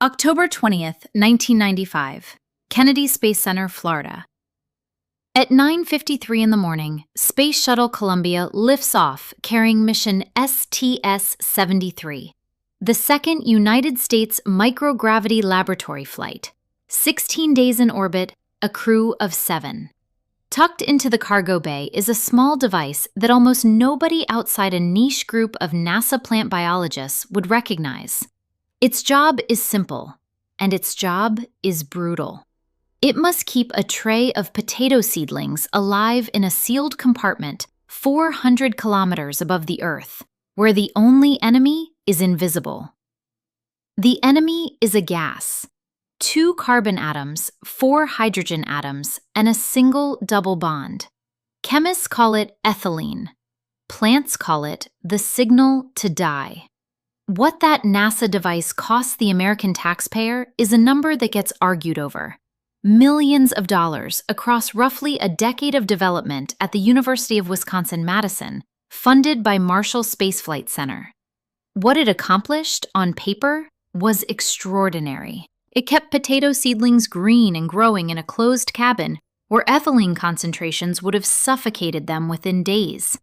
October 20th, 1995, Kennedy Space Center, Florida. At 9:53 in the morning, Space Shuttle Columbia lifts off carrying mission STS-73, the second United States microgravity laboratory flight. 16 days in orbit, a crew of 7. Tucked into the cargo bay is a small device that almost nobody outside a niche group of NASA plant biologists would recognize. Its job is simple, and its job is brutal. It must keep a tray of potato seedlings alive in a sealed compartment 400 kilometers above the Earth, where the only enemy is invisible. The enemy is a gas: 2 carbon atoms, 4 hydrogen atoms, and a single double bond. Chemists call it ethylene. Plants call it the signal to die. What that NASA device costs the American taxpayer is a number that gets argued over. Millions of dollars across roughly a decade of development at the University of Wisconsin-Madison, funded by Marshall Space Flight Center. What it accomplished, on paper, was extraordinary. It kept potato seedlings green and growing in a closed cabin where ethylene concentrations would have suffocated them within days.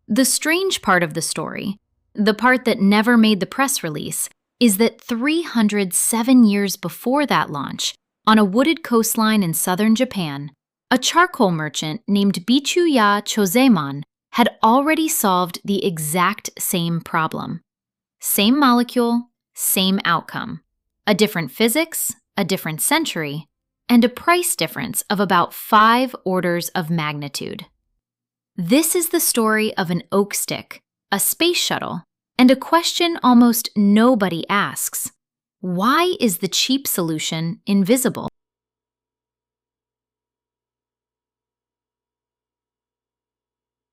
The strange part of the story, the part that never made the press release, is that 307 years before that launch, on a wooded coastline in southern Japan, a charcoal merchant named Bichu-ya Chōzaemon had already solved the exact same problem. Same molecule, same outcome. A different physics, a different century, and a price difference of about 5 orders of magnitude. This is the story of an oak stick, a space shuttle, and a question almost nobody asks: why is the cheap solution invisible?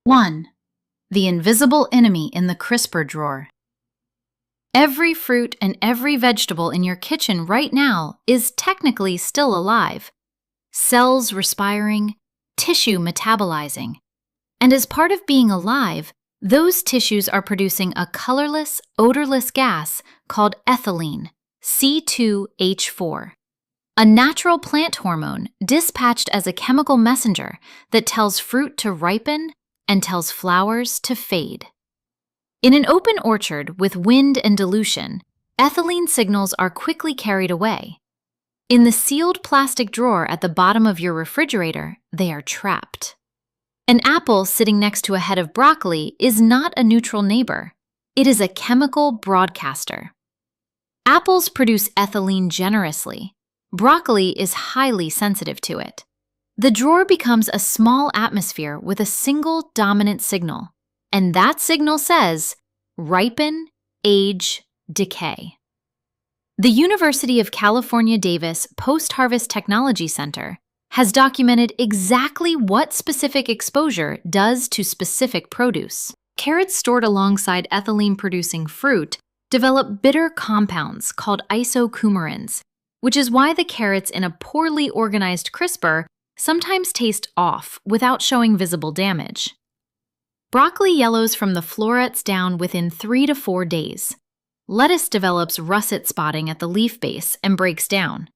One, the invisible enemy in the crisper drawer. Every fruit and every vegetable in your kitchen right now is technically still alive. Cells respiring, tissue metabolizing. And as part of being alive, those tissues are producing a colorless, odorless gas called ethylene, C2H4, a natural plant hormone dispatched as a chemical messenger that tells fruit to ripen and tells flowers to fade. In an open orchard with wind and dilution, ethylene signals are quickly carried away. In the sealed plastic drawer at the bottom of your refrigerator, they are trapped. An apple sitting next to a head of broccoli is not a neutral neighbor. It is a chemical broadcaster. Apples produce ethylene generously. Broccoli is highly sensitive to it. The drawer becomes a small atmosphere with a single dominant signal, and that signal says, ripen, age, decay. The University of California, Davis Post-Harvest Technology Center has documented exactly what specific exposure does to specific produce. Carrots stored alongside ethylene-producing fruit develop bitter compounds called isocoumarins, which is why the carrots in a poorly organized crisper sometimes taste off without showing visible damage. Broccoli yellows from the florets down within 3 to 4 days. Lettuce develops russet spotting at the leaf base and breaks down.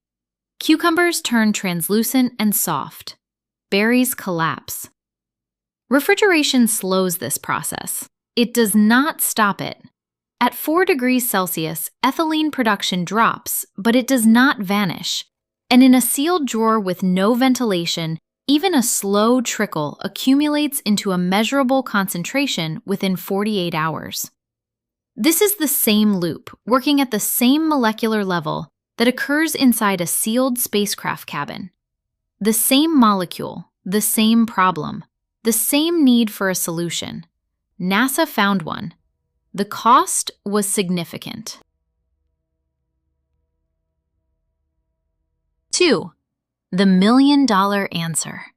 Cucumbers turn translucent and soft. Berries collapse. Refrigeration slows this process. It does not stop it. At 4 degrees Celsius, ethylene production drops, but it does not vanish. And in a sealed drawer with no ventilation, even a slow trickle accumulates into a measurable concentration within 48 hours. This is the same loop, working at the same molecular level, that occurs inside a sealed spacecraft cabin. The same molecule, the same problem, the same need for a solution. NASA found one. The cost was significant. 2. The $1 million answer.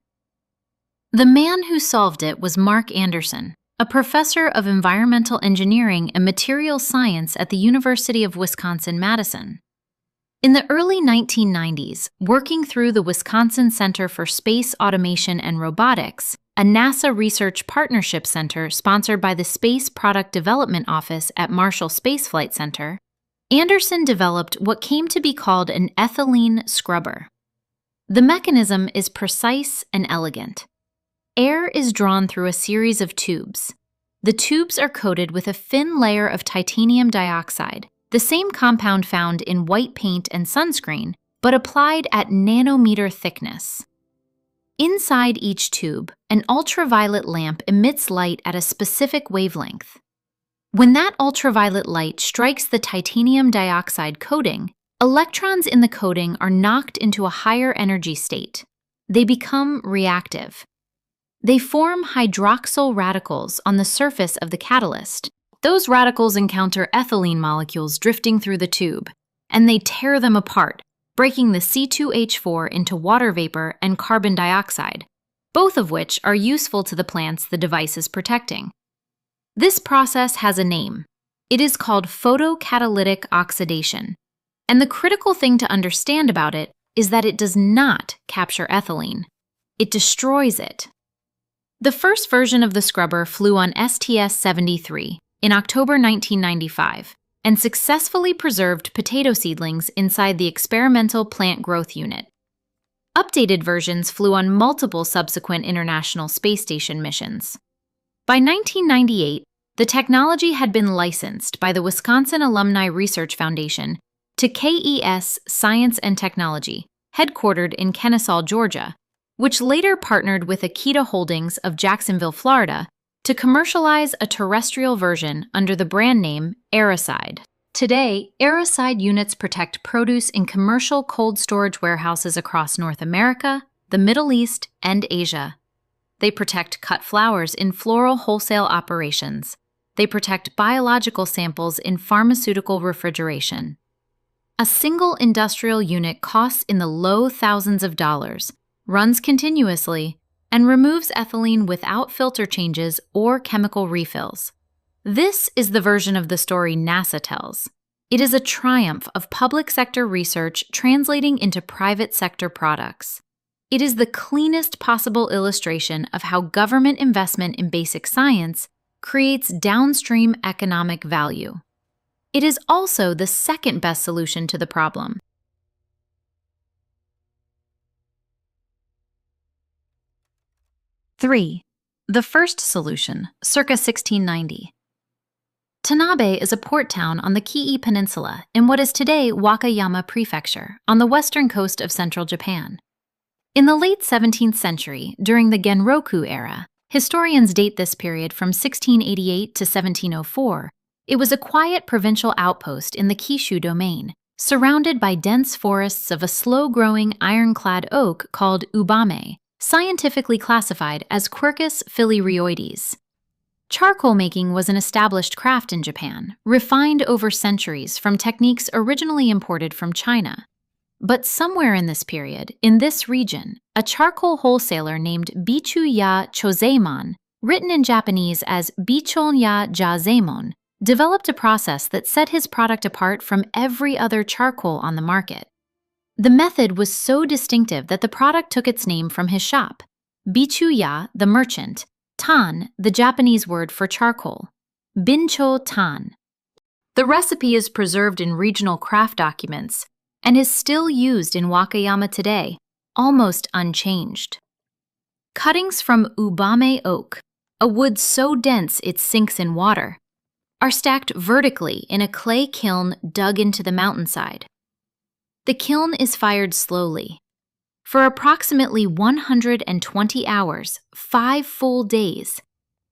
The man who solved it was Mark Anderson, a professor of environmental engineering and materials science at the University of Wisconsin-Madison. In the early 1990s, working through the Wisconsin Center for Space Automation and Robotics, a NASA research partnership center sponsored by the Space Product Development Office at Marshall Space Flight Center, Anderson developed what came to be called an ethylene scrubber. The mechanism is precise and elegant. Air is drawn through a series of tubes. The tubes are coated with a thin layer of titanium dioxide, the same compound found in white paint and sunscreen, but applied at nanometer thickness. Inside each tube, an ultraviolet lamp emits light at a specific wavelength. When that ultraviolet light strikes the titanium dioxide coating, electrons in the coating are knocked into a higher energy state. They become reactive. They form hydroxyl radicals on the surface of the catalyst. Those radicals encounter ethylene molecules drifting through the tube, and they tear them apart, breaking the C2H4 into water vapor and carbon dioxide, both of which are useful to the plants the device is protecting. This process has a name. It is called photocatalytic oxidation, and the critical thing to understand about it is that it does not capture ethylene. It destroys it. The first version of the scrubber flew on STS-73 in October 1995 and successfully preserved potato seedlings inside the experimental plant growth unit. Updated versions flew on multiple subsequent International Space Station missions. By 1998, the technology had been licensed by the Wisconsin Alumni Research Foundation to KES Science and Technology, headquartered in Kennesaw, Georgia, which later partnered with Akita Holdings of Jacksonville, Florida, to commercialize a terrestrial version under the brand name Aeroside. Today, Aeroside units protect produce in commercial cold storage warehouses across North America, the Middle East, and Asia. They protect cut flowers in floral wholesale operations. They protect biological samples in pharmaceutical refrigeration. A single industrial unit costs in the low thousands of dollars, runs continuously, and removes ethylene without filter changes or chemical refills. This is the version of the story NASA tells. It is a triumph of public sector research translating into private sector products. It is the cleanest possible illustration of how government investment in basic science creates downstream economic value. It is also the second best solution to the problem. Three, the first solution, circa 1690. Tanabe is a port town on the Kii Peninsula in what is today Wakayama Prefecture on the western coast of central Japan. In the late 17th century, during the Genroku era, historians date this period from 1688 to 1704, it was a quiet provincial outpost in the Kishu domain, surrounded by dense forests of a slow-growing ironclad oak called Ubame, scientifically classified as Quercus filirioides. Charcoal making was an established craft in Japan, refined over centuries from techniques originally imported from China. But somewhere in this period, in this region, a charcoal wholesaler named Bichu-ya Chōzaemon, written in Japanese as Bichū-ya Chōzaemon, developed a process that set his product apart from every other charcoal on the market. The method was so distinctive that the product took its name from his shop, Bichu-ya, the merchant, Tan, the Japanese word for charcoal, Binchotan. The recipe is preserved in regional craft documents and is still used in Wakayama today, almost unchanged. Cuttings from Ubame oak, a wood so dense it sinks in water, are stacked vertically in a clay kiln dug into the mountainside. The kiln is fired slowly. For approximately 120 hours, 5 full days,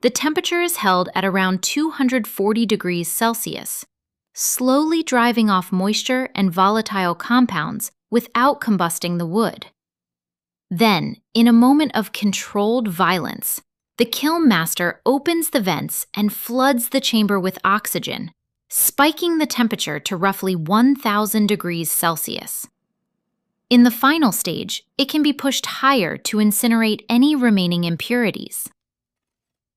the temperature is held at around 240 degrees Celsius, slowly driving off moisture and volatile compounds without combusting the wood. Then, in a moment of controlled violence, the kiln master opens the vents and floods the chamber with oxygen, spiking the temperature to roughly 1,000 degrees Celsius. In the final stage, it can be pushed higher to incinerate any remaining impurities.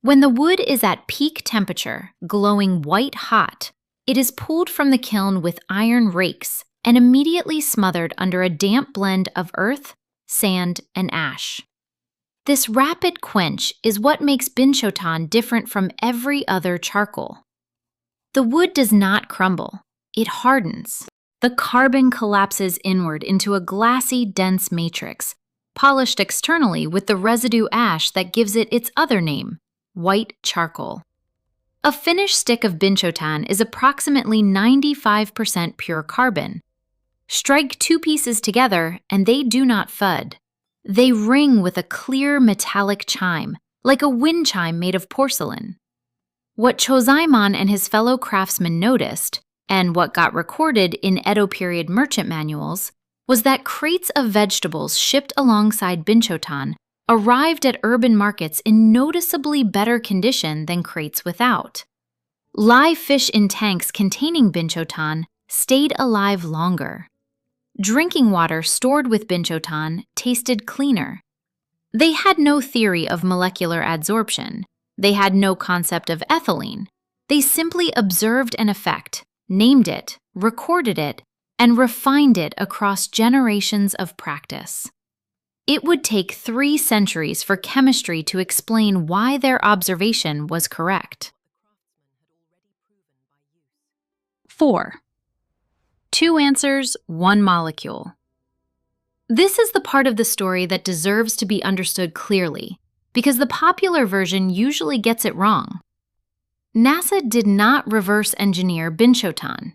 When the wood is at peak temperature, glowing white hot, it is pulled from the kiln with iron rakes and immediately smothered under a damp blend of earth, sand, and ash. This rapid quench is what makes Binchotan different from every other charcoal. The wood does not crumble. it hardens. The carbon collapses inward into a glassy, dense matrix, polished externally with the residue ash that gives it its other name, white charcoal. A finished stick of Binchotan is approximately 95% pure carbon. Strike two pieces together and they do not fud. They ring with a clear metallic chime, like a wind chime made of porcelain. What Chōzaemon and his fellow craftsmen noticed, and what got recorded in Edo period merchant manuals, was that crates of vegetables shipped alongside Binchotan arrived at urban markets in noticeably better condition than crates without. Live fish in tanks containing Binchotan stayed alive longer. Drinking water stored with Binchotan tasted cleaner. They had no theory of molecular adsorption. They had no concept of ethylene. They simply observed an effect, named it, recorded it, and refined it across generations of practice. It would take 3 centuries for chemistry to explain why their observation was correct. 4. 2 answers, 1 molecule. This is the part of the story that deserves to be understood clearly, because the popular version usually gets it wrong. NASA did not reverse engineer Binchotan.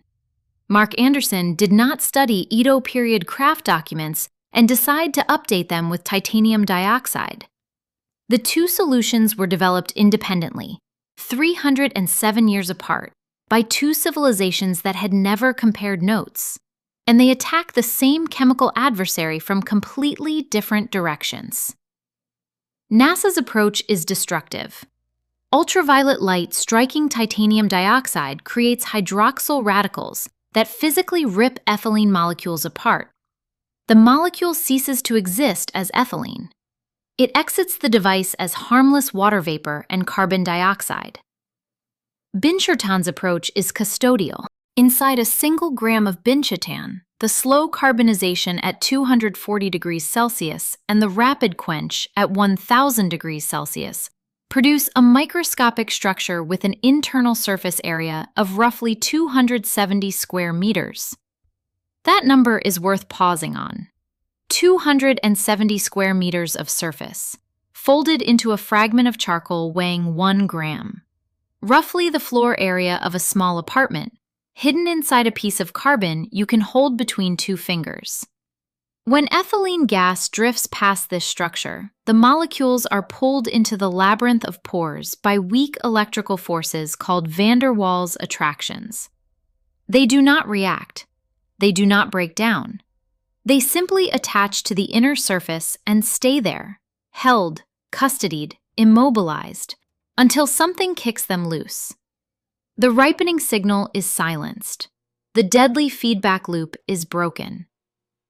Mark Anderson did not study Edo period craft documents and decide to update them with titanium dioxide. The 2 solutions were developed independently, 307 years apart, by 2 civilizations that had never compared notes, and they attack the same chemical adversary from completely different directions. NASA's approach is destructive. Ultraviolet light striking titanium dioxide creates hydroxyl radicals that physically rip ethylene molecules apart. The molecule ceases to exist as ethylene. It exits the device as harmless water vapor and carbon dioxide. Binchotan's approach is custodial. Inside a single gram of Binchotan, the slow carbonization at 240 degrees Celsius and the rapid quench at 1000 degrees Celsius produce a microscopic structure with an internal surface area of roughly 270 square meters. That number is worth pausing on. 270 square meters of surface, folded into a fragment of charcoal weighing 1 gram. Roughly the floor area of a small apartment, hidden inside a piece of carbon you can hold between 2 fingers. When ethylene gas drifts past this structure, the molecules are pulled into the labyrinth of pores by weak electrical forces called van der Waals attractions. They do not react. They do not break down. They simply attach to the inner surface and stay there, held, custodied, immobilized, until something kicks them loose. The ripening signal is silenced. The deadly feedback loop is broken.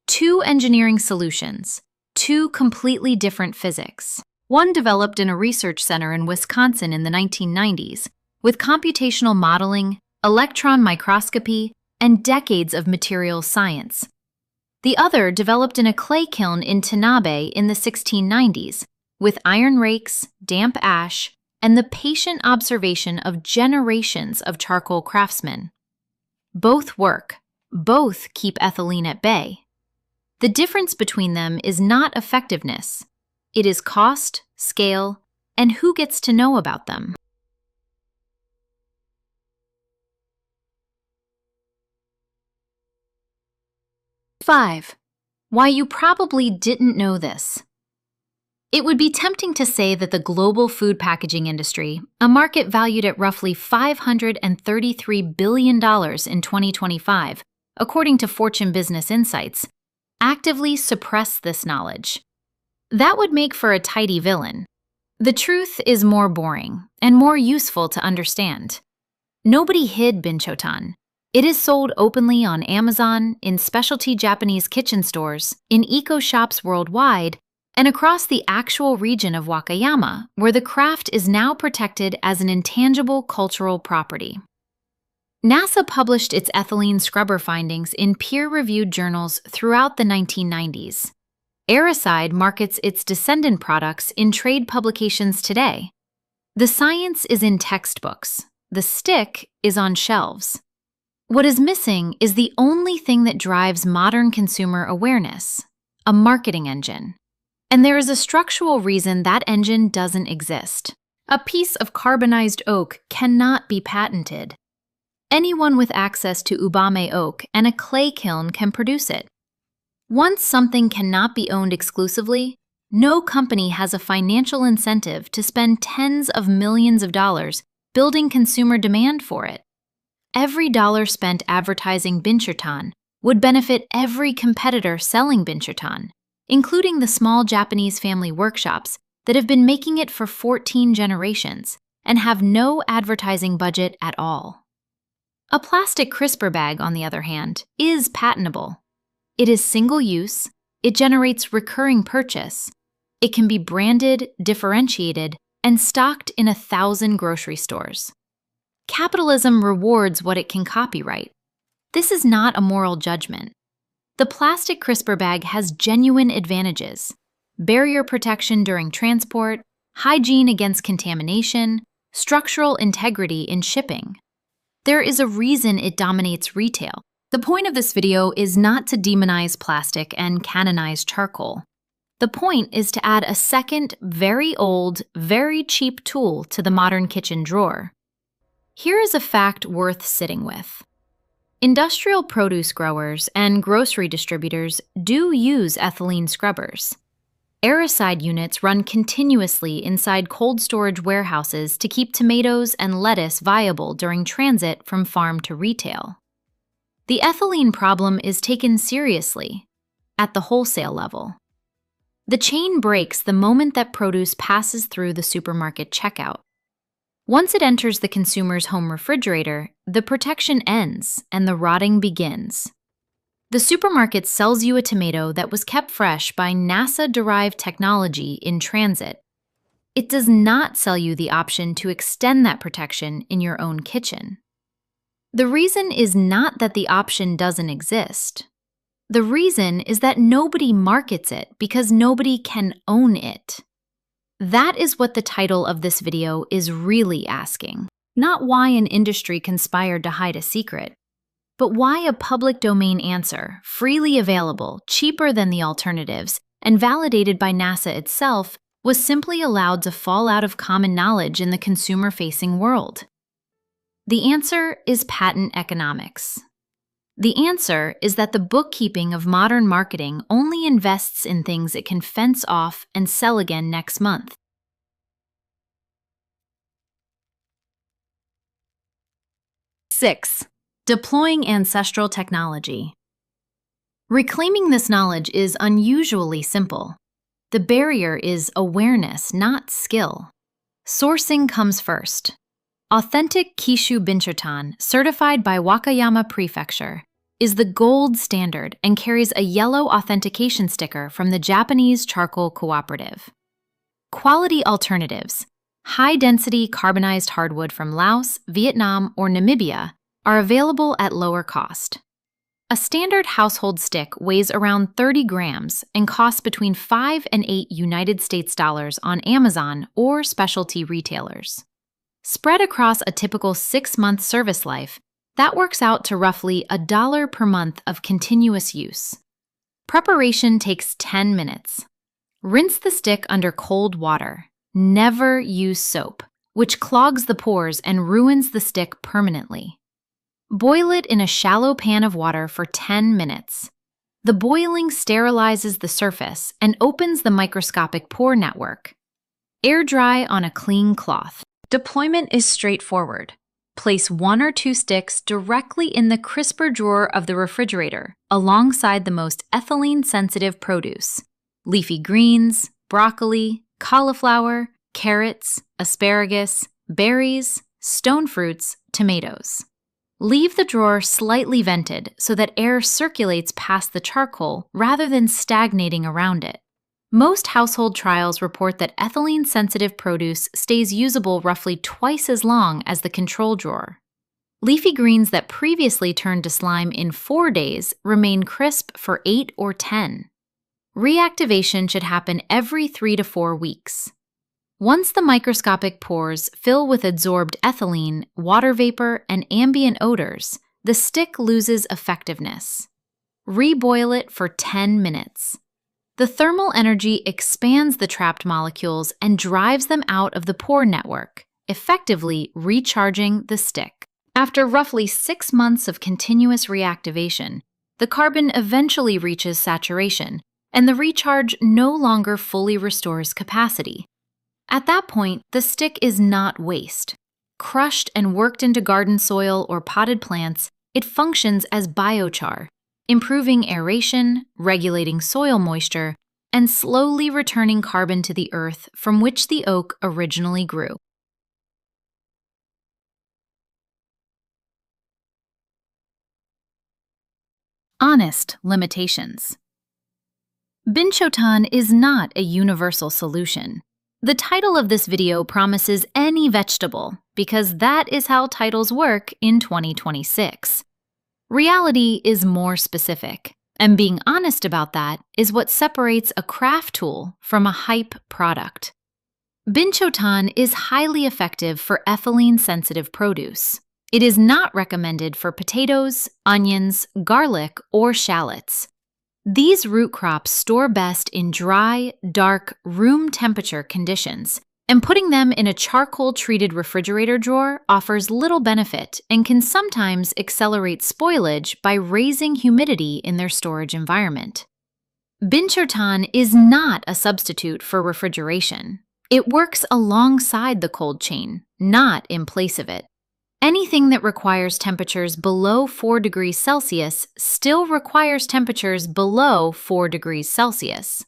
2 engineering solutions, 2 completely different physics. One developed in a research center in Wisconsin in the 1990s, with computational modeling, electron microscopy, and decades of materials science. The other developed in a clay kiln in Tanabe in the 1690s, with iron rakes, damp ash, and the patient observation of generations of charcoal craftsmen. Both work. Both keep ethylene at bay. The difference between them is not effectiveness. It is cost, scale, and who gets to know about them. 5. Why you probably didn't know this. It would be tempting to say that the global food packaging industry, a market valued at roughly $533 billion in 2025, according to Fortune Business Insights, actively suppress this knowledge. That would make for a tidy villain. The truth is more boring and more useful to understand. Nobody hid Binchotan. It is sold openly on Amazon, in specialty Japanese kitchen stores, in eco-shops worldwide, and across the actual region of Wakayama, where the craft is now protected as an intangible cultural property. NASA published its ethylene scrubber findings in peer-reviewed journals throughout the 1990s. Aeroside markets its descendant products in trade publications today. The science is in textbooks. The stick is on shelves. What is missing is the only thing that drives modern consumer awareness: a marketing engine. And there is a structural reason that engine doesn't exist. A piece of carbonized oak cannot be patented. Anyone with access to Ubame oak and a clay kiln can produce it. Once something cannot be owned exclusively, no company has a financial incentive to spend tens of millions of dollars building consumer demand for it. Every dollar spent advertising Binchotan would benefit every competitor selling Binchotan, including the small Japanese family workshops that have been making it for 14 generations and have no advertising budget at all. A plastic crisper bag, on the other hand, is patentable. It is single-use, it generates recurring purchase, it can be branded, differentiated, and stocked in 1,000 grocery stores. Capitalism rewards what it can copyright. This is not a moral judgment. The plastic crisper bag has genuine advantages: barrier protection during transport, hygiene against contamination, structural integrity in shipping. There is a reason it dominates retail. The point of this video is not to demonize plastic and canonize charcoal. The point is to add a second, very old, very cheap tool to the modern kitchen drawer. Here is a fact worth sitting with. Industrial produce growers and grocery distributors do use ethylene scrubbers. Aeroside units run continuously inside cold storage warehouses to keep tomatoes and lettuce viable during transit from farm to retail. The ethylene problem is taken seriously at the wholesale level. The chain breaks the moment that produce passes through the supermarket checkout. Once it enters the consumer's home refrigerator, the protection ends and the rotting begins. The supermarket sells you a tomato that was kept fresh by NASA-derived technology in transit. It does not sell you the option to extend that protection in your own kitchen. The reason is not that the option doesn't exist. The reason is that nobody markets it because nobody can own it. That is what the title of this video is really asking. Not why an industry conspired to hide a secret, but why a public domain answer, freely available, cheaper than the alternatives, and validated by NASA itself, was simply allowed to fall out of common knowledge in the consumer-facing world. The answer is patent economics. The answer is that the bookkeeping of modern marketing only invests in things it can fence off and sell again next month. Six, deploying ancestral technology. Reclaiming this knowledge is unusually simple. The barrier is awareness, not skill. Sourcing comes first. Authentic Kishu Binchotan, certified by Wakayama Prefecture, is the gold standard and carries a yellow authentication sticker from the Japanese Charcoal Cooperative. Quality alternatives, high-density carbonized hardwood from Laos, Vietnam, or Namibia, are available at lower cost. A standard household stick weighs around 30 grams and costs between $5 and $8 United States dollars on Amazon or specialty retailers. Spread across a typical 6-month service life, that works out to roughly $1 per month of continuous use. Preparation takes 10 minutes. Rinse the stick under cold water. Never use soap, which clogs the pores and ruins the stick permanently. Boil it in a shallow pan of water for 10 minutes. The boiling sterilizes the surface and opens the microscopic pore network. Air dry on a clean cloth. Deployment is straightforward. Place 1 or 2 sticks directly in the crisper drawer of the refrigerator, alongside the most ethylene-sensitive produce: leafy greens, broccoli, cauliflower, carrots, asparagus, berries, stone fruits, tomatoes. Leave the drawer slightly vented so that air circulates past the charcoal rather than stagnating around it. Most household trials report that ethylene-sensitive produce stays usable roughly twice as long as the control drawer. Leafy greens that previously turned to slime in 4 days remain crisp for 8 or 10. Reactivation should happen every 3 to 4 weeks. Once the microscopic pores fill with adsorbed ethylene, water vapor, and ambient odors, the stick loses effectiveness. Reboil it for 10 minutes. The thermal energy expands the trapped molecules and drives them out of the pore network, effectively recharging the stick. After roughly 6 months of continuous reactivation, the carbon eventually reaches saturation, and the recharge no longer fully restores capacity. At that point, the stick is not waste. Crushed and worked into garden soil or potted plants, it functions as biochar, improving aeration, regulating soil moisture, and slowly returning carbon to the earth from which the oak originally grew. Honest limitations. Binchotan is not a universal solution. The title of this video promises any vegetable because that is how titles work in 2026. Reality is more specific, and being honest about that is what separates a craft tool from a hype product. Binchotan is highly effective for ethylene-sensitive produce. It is not recommended for potatoes, onions, garlic, or shallots. These root crops store best in dry, dark, room temperature conditions, and putting them in a charcoal-treated refrigerator drawer offers little benefit and can sometimes accelerate spoilage by raising humidity in their storage environment. Binchotan is not a substitute for refrigeration. It works alongside the cold chain, not in place of it. Anything that requires temperatures below 4 degrees Celsius still requires temperatures below 4 degrees Celsius.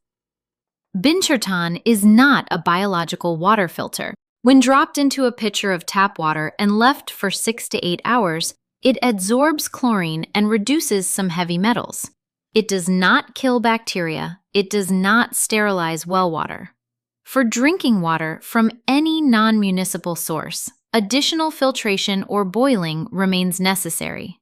Binchotan is not a biological water filter. When dropped into a pitcher of tap water and left for 6 to 8 hours, it absorbs chlorine and reduces some heavy metals. It does not kill bacteria. It does not sterilize well water. For drinking water from any non-municipal source, additional filtration or boiling remains necessary.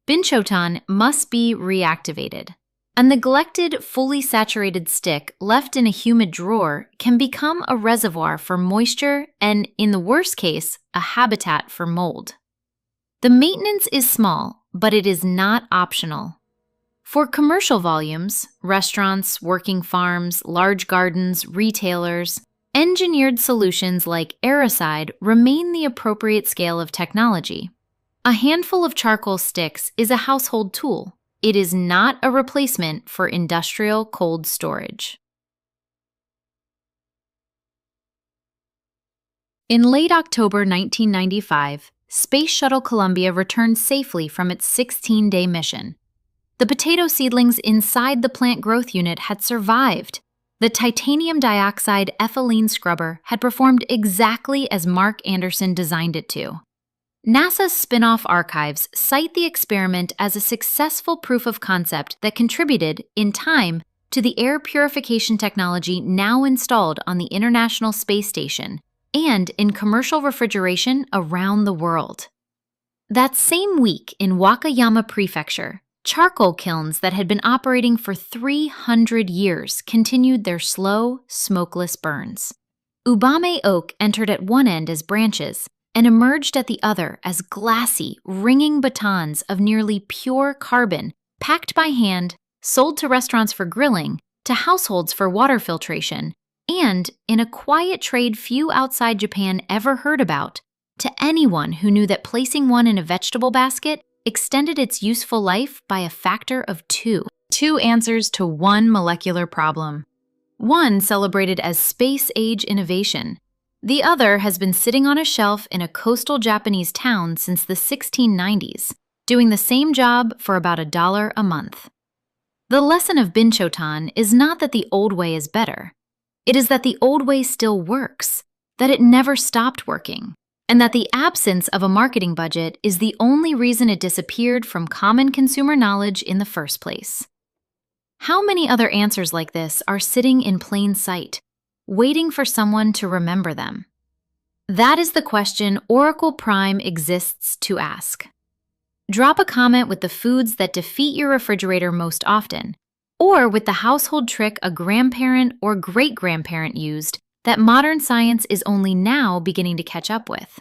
Binchotan must be reactivated. A neglected, fully saturated stick left in a humid drawer can become a reservoir for moisture and, in the worst case, a habitat for mold. The maintenance is small, but it is not optional. For commercial volumes, restaurants, working farms, large gardens, retailers, engineered solutions like aeroside remain the appropriate scale of technology. A handful of charcoal sticks is a household tool. It is not a replacement for industrial cold storage. In late October 1995, Space Shuttle Columbia returned safely from its 16-day mission. The potato seedlings inside the plant growth unit had survived. The titanium dioxide ethylene scrubber had performed exactly as Mark Anderson designed it to. NASA's spin-off archives cite the experiment as a successful proof of concept that contributed, in time, to the air purification technology now installed on the International Space Station and in commercial refrigeration around the world. That same week in Wakayama Prefecture, charcoal kilns that had been operating for 300 years continued their slow, smokeless burns. Ubame oak entered at one end as branches and emerged at the other as glassy, ringing batons of nearly pure carbon packed by hand, sold to restaurants for grilling, to households for water filtration, and, in a quiet trade few outside Japan ever heard about, to anyone who knew that placing one in a vegetable basket extended its useful life by a factor of 2. 2 answers to one molecular problem. One celebrated as space-age innovation. The other has been sitting on a shelf in a coastal Japanese town since the 1690s, doing the same job for about $1 a month. The lesson of Binchotan is not that the old way is better. It is that the old way still works, that it never stopped working, and that the absence of a marketing budget is the only reason it disappeared from common consumer knowledge in the first place. How many other answers like this are sitting in plain sight, waiting for someone to remember them? That is the question Oracle Prime exists to ask. Drop a comment with the foods that defeat your refrigerator most often, or with the household trick a grandparent or great-grandparent used that modern science is only now beginning to catch up with.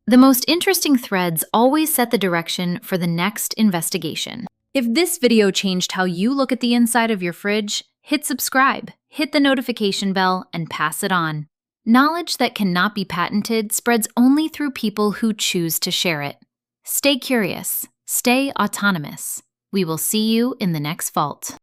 The most interesting threads always set the direction for the next investigation. If this video changed how you look at the inside of your fridge, hit subscribe, hit the notification bell, and pass it on. Knowledge that cannot be patented spreads only through people who choose to share it. Stay curious, stay autonomous. We will see you in the next vault.